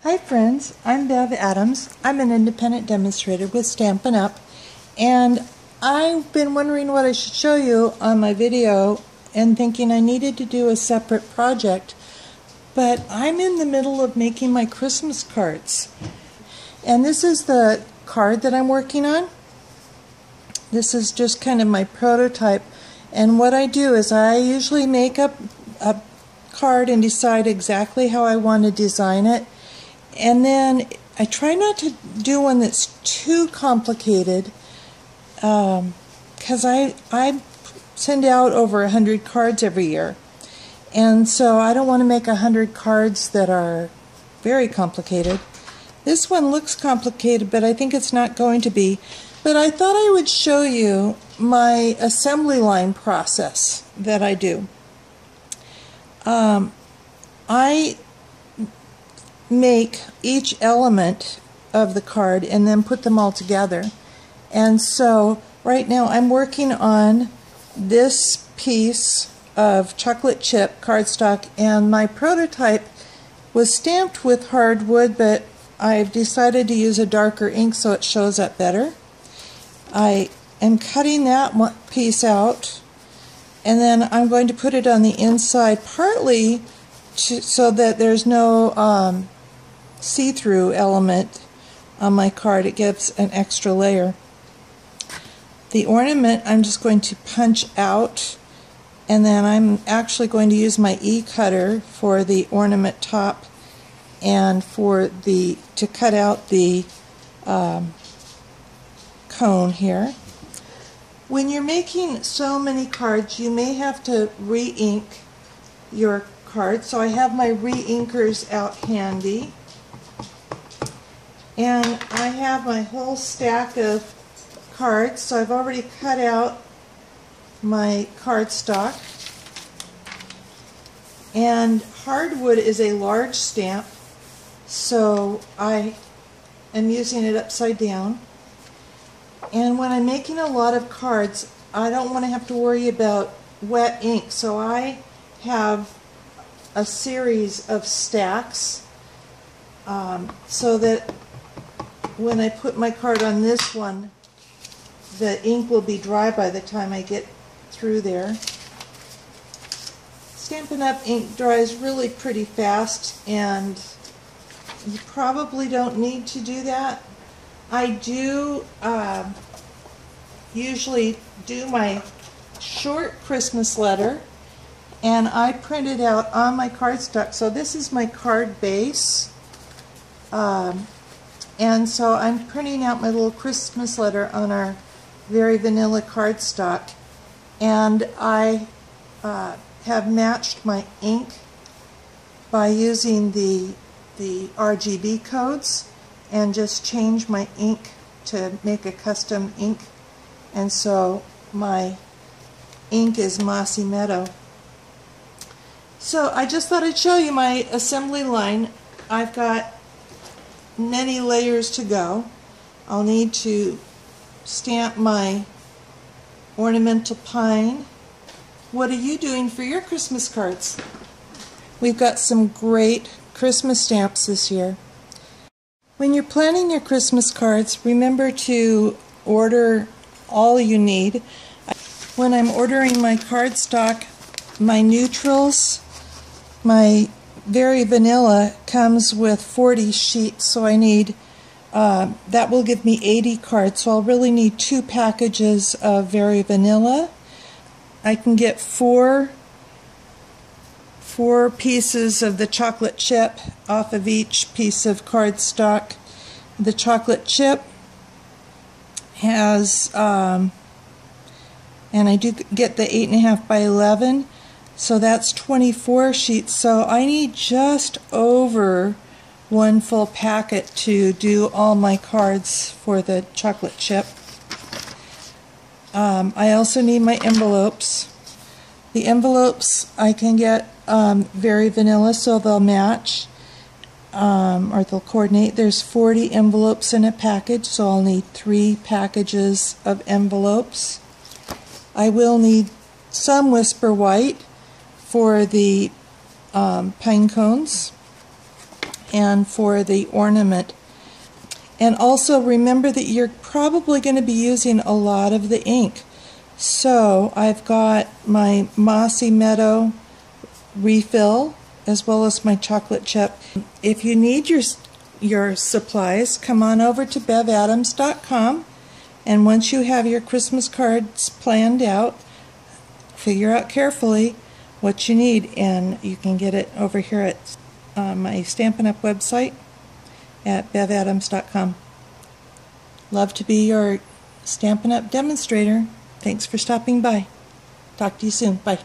Hi friends, I'm Bev Adams. I'm an independent demonstrator with Stampin' Up, and I've been wondering what I should show you on my video and thinking I needed to do a separate project, but I'm in the middle of making my Christmas cards. And this is the card that I'm working on. This is just kind of my prototype, and what I do is I usually make up a card and decide exactly how I want to design it. And then I try not to do one that's too complicated because I send out over 100 cards every year. And so I don't want to make 100 cards that are very complicated. This one looks complicated, but I think it's not going to be. But I thought I would show you my assembly line process that I do. I make each element of the card and then put them all together. And so right now I'm working on this piece of chocolate chip cardstock, and my prototype was stamped with hardwood, but I've decided to use a darker ink so it shows up better. I am cutting that piece out, and then I'm going to put it on the inside partly so that there's no see-through element on my card. It gives an extra layer. The ornament I'm just going to punch out, and then I'm actually going to use my E-cutter for the ornament top and to cut out the cone here. When you're making so many cards, you may have to re-ink your card. So I have my re-inkers out handy. And I have my whole stack of cards, so I've already cut out my cardstock. And hardwood is a large stamp, so I am using it upside down. And when I'm making a lot of cards, I don't want to have to worry about wet ink, so I have a series of stacks so that when I put my card on this one, the ink will be dry by the time I get through there. Stampin' Up! Ink dries really pretty fast, and you probably don't need to do that. I do usually do my short Christmas letter, and I print it out on my cardstock. So this is my card base. And so I'm printing out my little Christmas letter on our very vanilla cardstock, and I have matched my ink by using the RGB codes and just change my ink to make a custom ink, and so my ink is Mossy Meadow. So I just thought I'd show you my assembly line. I've got many layers to go. I'll need to stamp my ornamental pine. What are you doing for your Christmas cards? We've got some great Christmas stamps this year. When you're planning your Christmas cards, remember to order all you need. When I'm ordering my cardstock, my neutrals, my very vanilla comes with 40 sheets, so I need, that will give me 80 cards, so I'll really need 2 packages of very vanilla. I can get four pieces of the chocolate chip off of each piece of cardstock. The chocolate chip has, and I do get the 8.5 by 11, so that's 24 sheets. So I need just over 1 full packet to do all my cards for the chocolate chip. I also need my envelopes. The envelopes I can get very vanilla, so they'll match or they'll coordinate. There's 40 envelopes in a package, so I'll need 3 packages of envelopes. I will need some Whisper White for the pine cones, and for the ornament. And also remember that you're probably going to be using a lot of the ink. So I've got my Mossy Meadow refill as well as my chocolate chip. If you need your supplies, come on over to bevadams.com, and once you have your Christmas cards planned out, figure out carefully what you need, and you can get it over here at my Stampin' Up website at bevadams.com. Love to be your Stampin' Up demonstrator. Thanks for stopping by. Talk to you soon. Bye.